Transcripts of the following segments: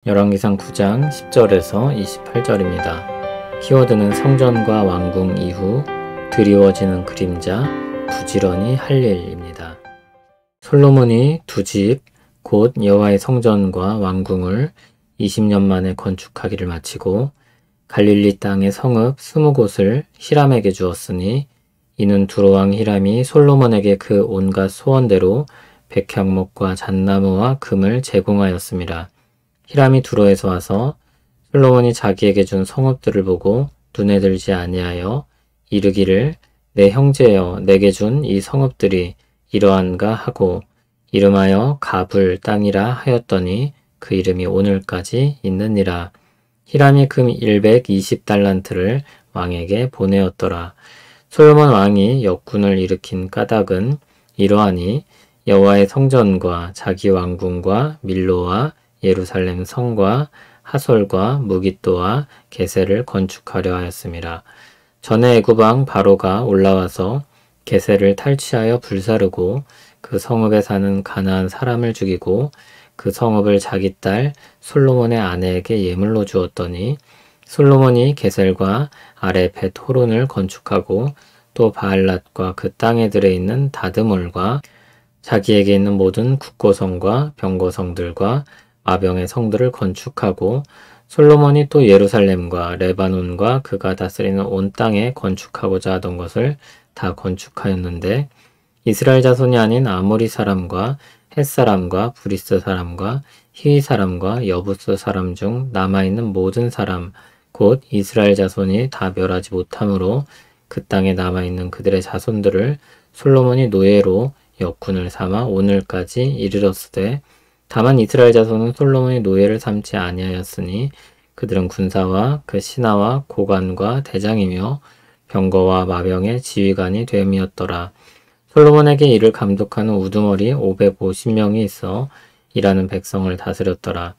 열왕기상 9장 10절에서 28절입니다. 키워드는 성전과 왕궁 이후 드리워지는 그림자, 부지런히 할 일입니다. 솔로몬이 두 집, 곧 여호와의 성전과 왕궁을 20년 만에 건축하기를 마치고 갈릴리 땅의 성읍 20곳을 히람에게 주었으니 이는 두로왕 히람이 솔로몬에게 그 온갖 소원대로 백향목과 잣나무와 금을 제공하였습니다. 히람이 두로에서 와서 솔로몬이 자기에게 준 성읍들을 보고 눈에 들지 아니하여 이르기를 내 형제여 내게 준 이 성읍들이 이러한가 하고 이름하여 가불 땅이라 하였더니 그 이름이 오늘까지 있느니라. 히람이 금 120달란트를 왕에게 보내었더라. 솔로몬 왕이 역군을 일으킨 까닭은 이러하니 여호와의 성전과 자기 왕궁과 밀로와 예루살렘 성과 하솔과 무깃도와 게셀을 건축하려 하였습니다. 전에 애굽왕 바로가 올라와서 게셀을 탈취하여 불사르고 그 성읍에 사는 가나안 사람을 죽이고 그 성읍을 자기 딸 솔로몬의 아내에게 예물로 주었더니 솔로몬이 게셀과 아래 벳 호론을 건축하고 또 바알랏과 그 땅에 들에 있는 다드몰과 자기에게 있는 모든 국고성과 병거성들과 마병의 성들을 건축하고 솔로몬이 또 예루살렘과 레바논과 그가 다스리는 온 땅에 건축하고자 하던 것을 다 건축하였는데 이스라엘 자손이 아닌 아모리 사람과 헷 사람과 브리스 사람과 히위 사람과 여부스 사람 중 남아있는 모든 사람 곧 이스라엘 자손이 다 멸하지 못함으로 그 땅에 남아있는 그들의 자손들을 솔로몬이 노예로 역군을 삼아 오늘까지 이르렀으되 다만 이스라엘 자손은 솔로몬이 노예를 삼지 아니하였으니 그들은 군사와 그 신하와 고관과 대장이며 병거와 마병의 지휘관이 됨이었더라. 솔로몬에게 이를 감독하는 우두머리 550명이 있어 일하는 백성을 다스렸더라.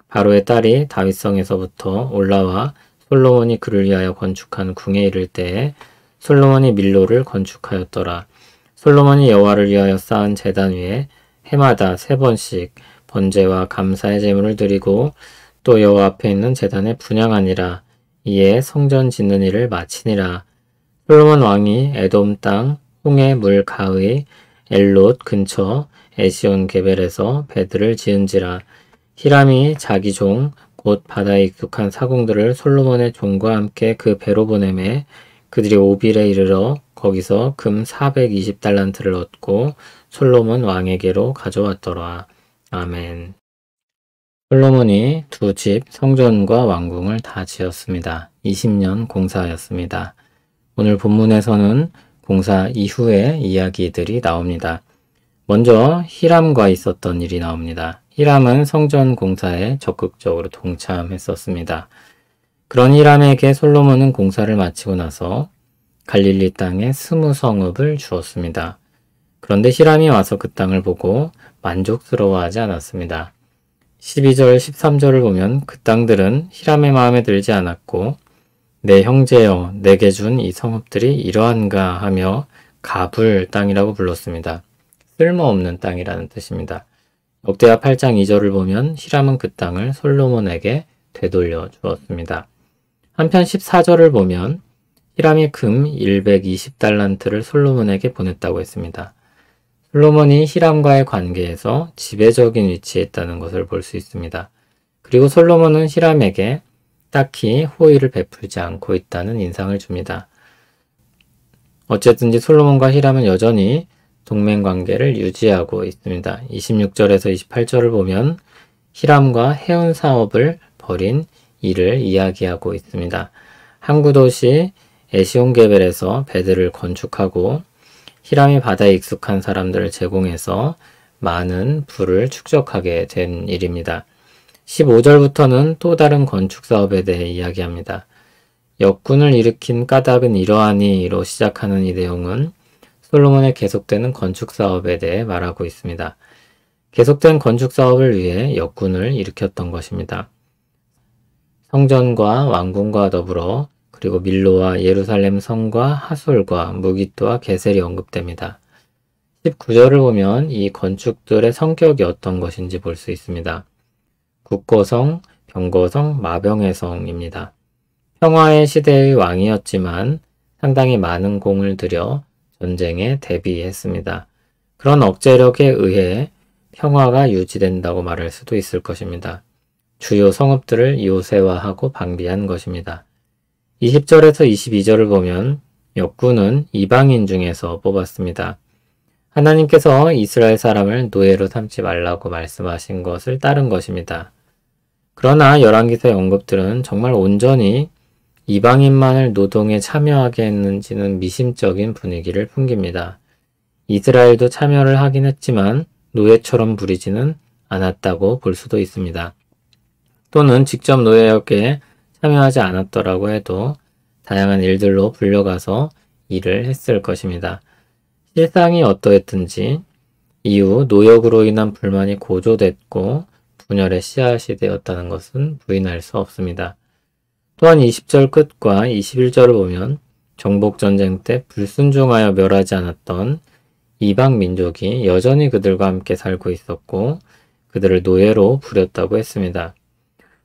바로의 딸이 다윗성에서부터 올라와 솔로몬이 그를 위하여 건축한 궁에 이를 때에 솔로몬이 밀로를 건축하였더라. 솔로몬이 여호와를 위하여 쌓은 제단 위에 해마다 3번씩 번제와 감사의 제물을 드리고 또 여호와 앞에 있는 제단에 분향하니라. 이에 성전 짓는 일을 마치니라. 솔로몬 왕이 에돔 땅 홍해 물 가의 엘롯 근처 에시온 게벨에서 배들을 지은지라. 히람이 자기 종 곧 바다에 익숙한 사공들을 솔로몬의 종과 함께 그 배로 보내매 그들이 오빌에 이르러 거기서 금 420달란트를 얻고 솔로몬 왕에게로 가져왔더라. 아멘. 솔로몬이 두 집 성전과 왕궁을 다 지었습니다. 20년 공사하였습니다. 오늘 본문에서는 공사 이후의 이야기들이 나옵니다. 먼저 히람과 있었던 일이 나옵니다. 히람은 성전 공사에 적극적으로 동참했었습니다. 그런 히람에게 솔로몬은 공사를 마치고 나서 갈릴리 땅에 20성읍을 주었습니다. 그런데 히람이 와서 그 땅을 보고 만족스러워하지 않았습니다. 12절, 13절을 보면 그 땅들은 히람의 마음에 들지 않았고 내 형제여 내게 준 이 성읍들이 이러한가 하며 가불 땅이라고 불렀습니다. 쓸모없는 땅이라는 뜻입니다. 역대하 8장 2절을 보면 히람은 그 땅을 솔로몬에게 되돌려 주었습니다. 한편 14절을 보면 히람이 금 120달란트를 솔로몬에게 보냈다고 했습니다. 솔로몬이 히람과의 관계에서 지배적인 위치에 있다는 것을 볼 수 있습니다. 그리고 솔로몬은 히람에게 딱히 호의를 베풀지 않고 있다는 인상을 줍니다. 어쨌든지 솔로몬과 히람은 여전히 동맹관계를 유지하고 있습니다. 26절에서 28절을 보면 히람과 해운 사업을 벌인 일을 이야기하고 있습니다. 항구 도시 에시온게벨에서 배들을 건축하고 히람이 바다에 익숙한 사람들을 제공해서 많은 부를 축적하게 된 일입니다. 15절부터는 또 다른 건축 사업에 대해 이야기합니다. 역군을 일으킨 까닭은 이러하니로 시작하는 이 내용은 솔로몬의 계속되는 건축 사업에 대해 말하고 있습니다. 계속된 건축 사업을 위해 역군을 일으켰던 것입니다. 성전과 왕궁과 더불어 그리고 밀로와 예루살렘 성과 하솔과 무깃도와 게셀이 언급됩니다. 19절을 보면 이 건축들의 성격이 어떤 것인지 볼 수 있습니다. 국고성, 병고성, 마병의 성입니다. 평화의 시대의 왕이었지만 상당히 많은 공을 들여 전쟁에 대비했습니다. 그런 억제력에 의해 평화가 유지된다고 말할 수도 있을 것입니다. 주요 성읍들을 요새화하고 방비한 것입니다. 20절에서 22절을 보면 역군은 이방인 중에서 뽑았습니다. 하나님께서 이스라엘 사람을 노예로 삼지 말라고 말씀하신 것을 따른 것입니다. 그러나 열왕기서의 언급들은 정말 온전히 이방인만을 노동에 참여하게 했는지는 미심적인 분위기를 풍깁니다. 이스라엘도 참여를 하긴 했지만 노예처럼 부리지는 않았다고 볼 수도 있습니다. 또는 직접 노예역에 참여하지 않았더라고 해도 다양한 일들로 불려가서 일을 했을 것입니다. 실상이 어떠했든지 이후 노역으로 인한 불만이 고조됐고 분열의 씨앗이 되었다는 것은 부인할 수 없습니다. 또한 20절 끝과 21절을 보면 정복전쟁 때 불순종하여 멸하지 않았던 이방 민족이 여전히 그들과 함께 살고 있었고 그들을 노예로 부렸다고 했습니다.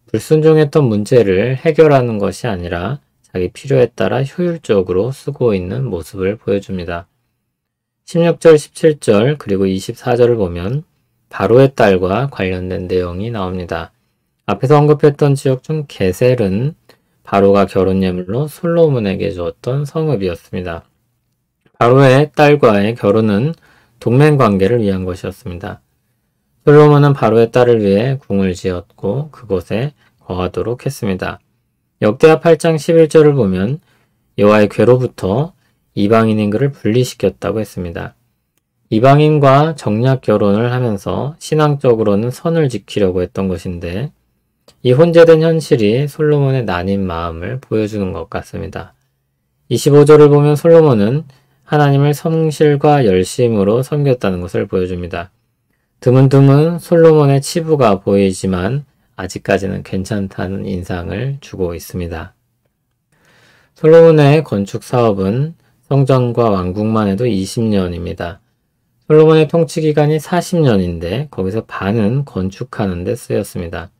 불순종했던 문제를 해결하는 것이 아니라 자기 필요에 따라 효율적으로 쓰고 있는 모습을 보여줍니다. 16절, 17절 그리고 24절을 보면 바로의 딸과 관련된 내용이 나옵니다. 앞에서 언급했던 지역 중 게셀은 바로가 결혼 예물로 솔로몬에게 주었던 성읍이었습니다. 바로의 딸과의 결혼은 동맹 관계를 위한 것이었습니다. 솔로몬은 바로의 딸을 위해 궁을 지었고 그곳에 거하도록 했습니다. 역대하 8장 11절을 보면 여호와의 궤로부터 이방인인 그를 분리시켰다고 했습니다. 이방인과 정략 결혼을 하면서 신앙적으로는 선을 지키려고 했던 것인데 이 혼재된 현실이 솔로몬의 나뉜 마음을 보여주는 것 같습니다. 25절을 보면 솔로몬은 하나님을 성실과 열심으로 섬겼다는 것을 보여줍니다. 드문드문 솔로몬의 치부가 보이지만 아직까지는 괜찮다는 인상을 주고 있습니다. 솔로몬의 건축 사업은 성전과 왕궁만 해도 20년입니다. 솔로몬의 통치 기간이 40년인데 거기서 반은 건축하는 데 쓰였습니다.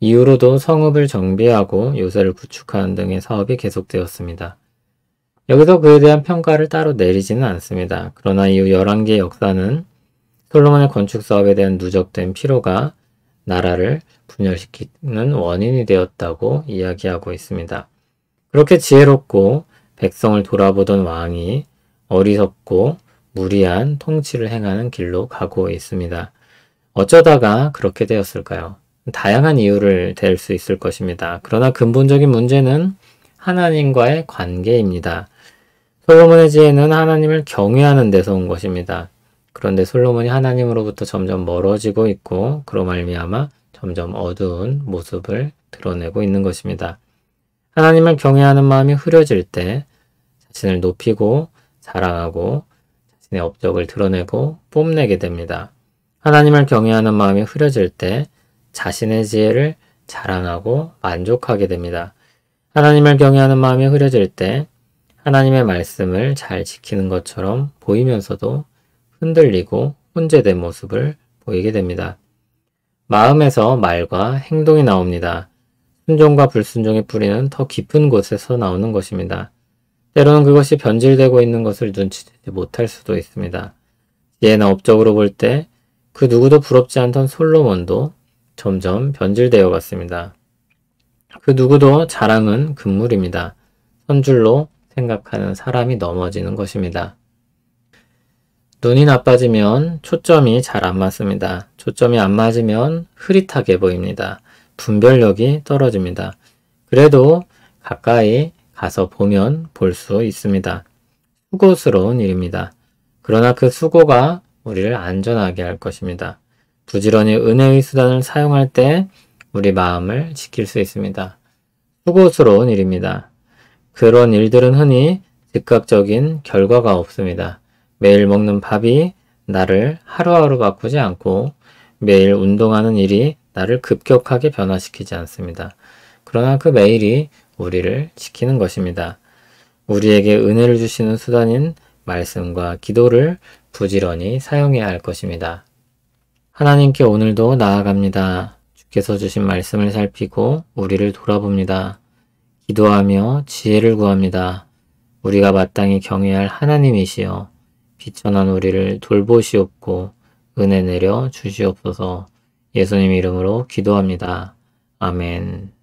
이후로도 성읍을 정비하고 요새를 구축하는 등의 사업이 계속되었습니다. 여기서 그에 대한 평가를 따로 내리지는 않습니다. 그러나 이후 열왕기의 역사는 솔로몬의 건축 사업에 대한 누적된 피로가 나라를 분열시키는 원인이 되었다고 이야기하고 있습니다. 그렇게 지혜롭고 백성을 돌아보던 왕이 어리석고 무리한 통치를 행하는 길로 가고 있습니다. 어쩌다가 그렇게 되었을까요? 다양한 이유를 댈 수 있을 것입니다. 그러나 근본적인 문제는 하나님과의 관계입니다. 솔로몬의 지혜는 하나님을 경외하는 데서 온 것입니다. 그런데 솔로몬이 하나님으로부터 점점 멀어지고 있고 그로 말미암아 점점 어두운 모습을 드러내고 있는 것입니다. 하나님을 경외하는 마음이 흐려질 때 자신을 높이고 자랑하고 자신의 업적을 드러내고 뽐내게 됩니다. 하나님을 경외하는 마음이 흐려질 때 자신의 지혜를 자랑하고 만족하게 됩니다. 하나님을 경외하는 마음이 흐려질 때 하나님의 말씀을 잘 지키는 것처럼 보이면서도 흔들리고 혼재된 모습을 보이게 됩니다. 마음에서 말과 행동이 나옵니다. 순종과 불순종의 뿌리는 더 깊은 곳에서 나오는 것입니다. 때로는 그것이 변질되고 있는 것을 눈치채지 못할 수도 있습니다. 지혜나 업적으로 볼 때 그 누구도 부럽지 않던 솔로몬도 점점 변질되어 갔습니다. 그 누구도 자랑은 금물입니다. 선줄로 생각하는 사람이 넘어지는 것입니다. 눈이 나빠지면 초점이 잘 안 맞습니다. 초점이 안 맞으면 흐릿하게 보입니다. 분별력이 떨어집니다. 그래도 가까이 가서 보면 볼 수 있습니다. 수고스러운 일입니다. 그러나 그 수고가 우리를 안전하게 할 것입니다. 부지런히 은혜의 수단을 사용할 때 우리 마음을 지킬 수 있습니다. 수고스러운 일입니다. 그런 일들은 흔히 즉각적인 결과가 없습니다. 매일 먹는 밥이 나를 하루하루 바꾸지 않고 매일 운동하는 일이 나를 급격하게 변화시키지 않습니다. 그러나 그 매일이 우리를 지키는 것입니다. 우리에게 은혜를 주시는 수단인 말씀과 기도를 부지런히 사용해야 할 것입니다. 하나님께 오늘도 나아갑니다. 주께서 주신 말씀을 살피고 우리를 돌아봅니다. 기도하며 지혜를 구합니다. 우리가 마땅히 경외할 하나님이시여 비천한 우리를 돌보시옵고 은혜 내려 주시옵소서. 예수님 이름으로 기도합니다. 아멘.